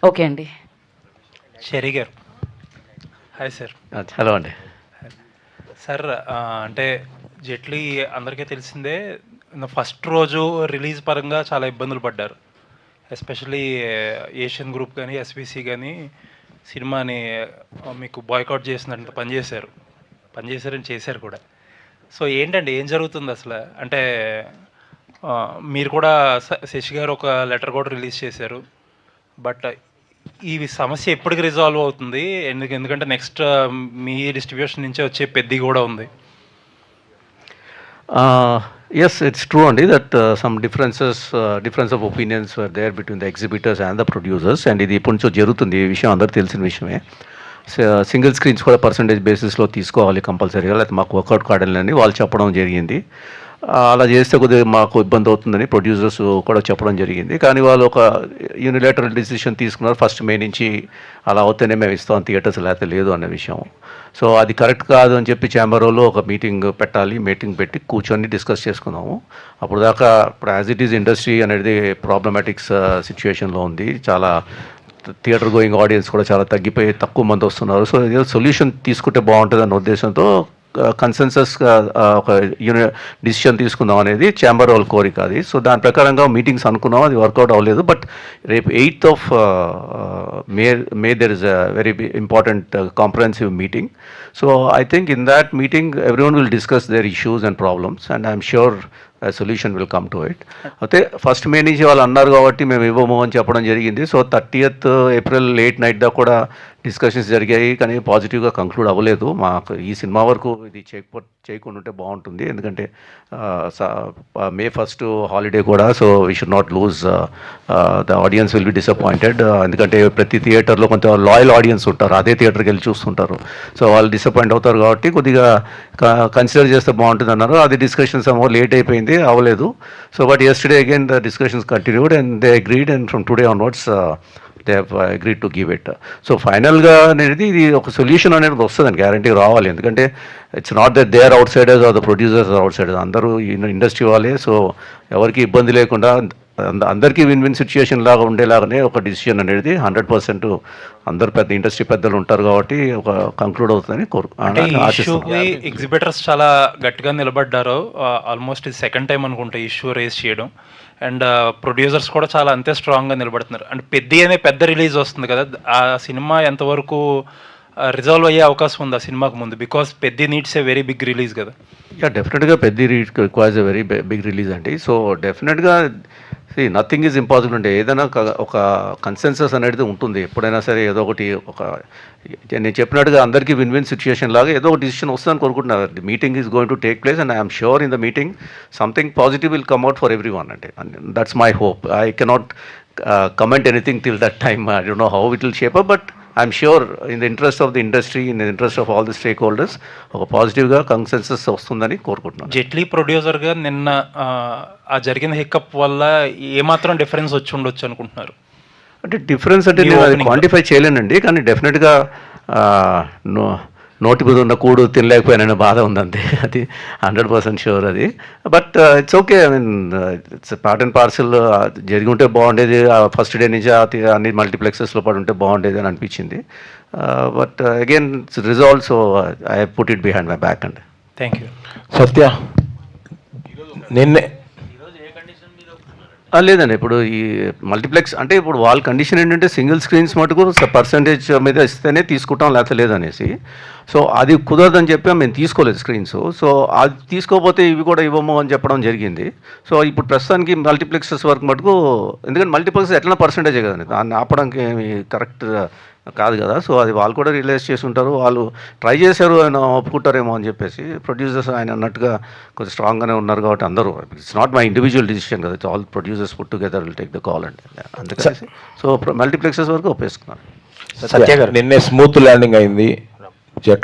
Okay అండి. షెరీ గారు, hi sir. Hello అండి. సార్ అంటే జెట్లీ అందరికీ తెలిసిందే, ఫస్ట్ రోజు రిలీజ్ పరంగా చాలా ఇబ్బందులు పడ్డారు. ఎస్పెషలీ ఏషియన్ గ్రూప్ కానీ ఎస్బీసీ కానీ సినిమాని మీకు బాయ్కాట్ చేసినట్టు పనిచేశారని చేశారు కూడా. సో ఏంటండి, ఏం జరుగుతుంది అసలు? అంటే మీరు కూడా శశి గారు ఒక లెటర్ కూడా రిలీజ్ చేశారు. బట్ ఈ సమస్య ఎప్పటికి రిజాల్వ్ అవుతుంది? ఎందుకంటే నెక్స్ట్ మీ డిస్ట్రిబ్యూషన్ నుంచే వచ్చే పెద్ద కూడా ఉంది. Yes, it's true only that some difference of opinions were there between the exhibitors and the producers, and ఇది ఇప్పుడు నుంచో జరుగుతుంది. ఈ విషయం అందరికీ తెలిసిన విషయమే. సింగిల్ స్క్రీన్స్ కూడా పర్సంటేజ్ బేసిస్లో తీసుకోవాలి కంపల్సరీగా, లేకపోతే మాకు వర్కౌట్ కావాలని వాళ్ళు చెప్పడం జరిగింది. అలా చేస్తే కొద్దిగా మాకు ఇబ్బంది అవుతుందని ప్రొడ్యూసర్స్ కూడా చెప్పడం జరిగింది. కానీ వాళ్ళు ఒక యూనిలేటరల్ డిసిషన్ తీసుకున్నారు, ఫస్ట్ మే నుంచి అలా అవుతేనే మేము ఇస్తాం థియేటర్స్, లేకపోతే లేదు అనే విషయం. సో అది కరెక్ట్ కాదు అని చెప్పి ఛాంబర్లో ఒక మీటింగ్ పెట్టి కూర్చొని డిస్కస్ చేసుకున్నాము. అప్పుడు దాకా ఇప్పుడు యాజ్ ఇట్ ఈజ్ ఇండస్ట్రీ అనేది ప్రాబ్లమాటిక్స్ సిచ్యువేషన్లో ఉంది. చాలా థియేటర్ గోయింగ్ ఆడియన్స్ కూడా చాలా తగ్గిపోయి తక్కువ మంది వస్తున్నారు. సో ఏదో సొల్యూషన్ తీసుకుంటే బాగుంటుంది అన్న ఉద్దేశంతో కన్సెన్సస్గా ఒక డిసిషన్ తీసుకుందాం అనేది ఛాంబర్ వాళ్ళ కోరిక అది. సో దాని ప్రకారంగా మీటింగ్స్ అనుకున్నాం, అది వర్కౌట్ అవ్వలేదు. బట్ రేపు 8th of May there is a very important comprehensive meeting. So I think in that meeting everyone will discuss their issues and problems, and I'm sure a solution will come to it. అయితే first మే నుంచి వాళ్ళు అన్నారు కాబట్టి మేము ఇవ్వము అని చెప్పడం జరిగింది. So 30th April late night దాకా కూడా డిస్కషన్స్ జరిగాయి, కానీ పాజిటివ్గా కంక్లూడ్ అవ్వలేదు. మాకు ఈ సినిమా వరకు ఇది చేయకుండా ఉంటే బాగుంటుంది, ఎందుకంటే May 1st హాలిడే కూడా. So we should not lose the audience will be disappointed, ఎందుకంటే ప్రతి థియేటర్లో కొంత లాయల్ ఆడియన్స్ ఉంటారు, అదే థియేటర్కి వెళ్ళి చూస్తుంటారు. సో వాళ్ళు డిసప్పాయింట్ అవుతారు కాబట్టి కొద్దిగా కన్సిడర్ చేస్తే బాగుంటుంది అన్నారు. అది డిస్కషన్స్ ఏమో లేట్ అయిపోయింది, అవ్వలేదు. So but yesterday again the discussions continued and they agreed, and from today onwards they have agreed to give it. So ఫైనల్గా అనేది ఇది ఒక సొల్యూషన్ అనేది వస్తుందని గ్యారంటీ రావాలి, ఎందుకంటే it's not that they are outsiders are the producers are outsiders, అందరూ industry వాళ్ళే. సో ఎవరికి ఇబ్బంది లేకుండా అందరికీ విన్ విన్ సిచ్యుయేషన్ లాగా ఉండేలాగానే ఒక డిసిషన్ అనేది 100% అందరు పెద్ద ఇండస్ట్రీ పెద్దలు ఉంటారు కాబట్టి ఒక కంక్లూడ్ అవుతుందని ఇష్యూకి ఎగ్జిబిటర్స్ చాలా గట్టిగా నిలబడ్డారు. ఆల్మోస్ట్ ఇది సెకండ్ టైం అనుకుంటా ఇష్యూ రేస్ చేయడం, అండ్ ప్రొడ్యూసర్స్ కూడా చాలా అంతే స్ట్రాంగ్గా నిలబడుతున్నారు. అండ్ పెద్ద రిలీజ్ వస్తుంది కదా, ఆ సినిమా ఎంతవరకు రిజాల్వ్ అయ్యే అవకాశం ఉంది ఆ సినిమాకు ముందు? బికాస్ పెద్ద needs a very big release కదా. డెఫినెట్గా పెద్ద requires a very big release అండి. సో డెఫినెట్గా నథింగ్ ఈజ్ ఇంపాసిబుల్ అంటే ఏదైనా ఒక కన్సెన్సస్ అనేది ఉంటుంది ఎప్పుడైనా సరే. ఏదో ఒకటి నేను చెప్పినట్టుగా అందరికీ విన్ విన్ సిచ్యుయేషన్ లాగా ఏదో ఒక డిసిషన్ వస్తుందని కోరుకుంటున్నారు. The meeting is going to take place, and I'm sure in the meeting something positive will come out for everyone. అంటే that's my hope. I cannot comment anything till that time. I don't know how it will shape up, but I'm sure in the interest of the industry, in the interest of all the stakeholders, ఒక పాజిటివ్గా consensus వస్తుందని కోరుకుంటున్నాను. జెట్లీ ప్రొడ్యూసర్గా నిన్న ఆ జరిగిన హిక్కప్ వల్ల ఏమాత్రం డిఫరెన్స్ వచ్చి ఉండొచ్చు అనుకుంటున్నారు? అంటే డిఫరెన్స్ అంటే నేను అది క్వాంటిఫై చేయలేనండి, కానీ డెఫినెట్గా నోటి మీద ఉన్న కూడు తినలేకపోయాననే బాధ ఉందంతే, అది 100% షూర్ అది. But it's okay, I mean it's part and parcel. జరిగి ఉంటే బాగుండేది, ఫస్ట్ డే నుంచి అన్ని మల్టీప్లెక్సెస్లో పడి ఉంటే బాగుండేది అని అనిపించింది. But again it's resolve, so I put it behind my back అండి. Thank you. సత్య, నిన్నే లేదండి, ఇప్పుడు ఈ మల్టీప్లెక్స్ అంటే ఇప్పుడు వాళ్ళ కండిషన్ ఏంటంటే సింగిల్ స్క్రీన్స్ మటుకు పర్సంటేజ్ మీద ఇస్తేనే తీసుకుంటాం, లేకపోతే లేదనేసి. సో అది కుదరదని చెప్పి మేము తీసుకోలేదు స్క్రీన్స్. సో అది తీసుకోకపోతే ఇవి కూడా ఇవ్వము అని చెప్పడం జరిగింది. సో ఇప్పుడు ప్రస్తుతానికి మల్టీప్లెక్సెస్ వరకు మటుకు, ఎందుకంటే మల్టీప్లెక్స్ ఎట్లా పర్సంటేజే కదండి, దాన్ని ఆపడానికి ఏమి కరెక్ట్ కాదు కదా. సో అది వాళ్ళు కూడా రియలైజ్ చేసి ఉంటారు, వాళ్ళు ట్రై చేశారు, ఆయన ఒప్పుకుంటారేమో అని చెప్పేసి. ప్రొడ్యూసర్స్ ఆయన అన్నట్టుగా కొంచెం స్ట్రాంగ్గానే ఉన్నారు కాబట్టి అందరూ, it's not my individual decision కదా, it's all producers put together will take the call అండి. అందుకని సో మల్టీప్లెక్సెస్ వరకు ఒప్పేసుకున్నారు. సత్య గారు, నిన్నే స్మూత్ ల్యాండింగ్ అయింది జెట్లా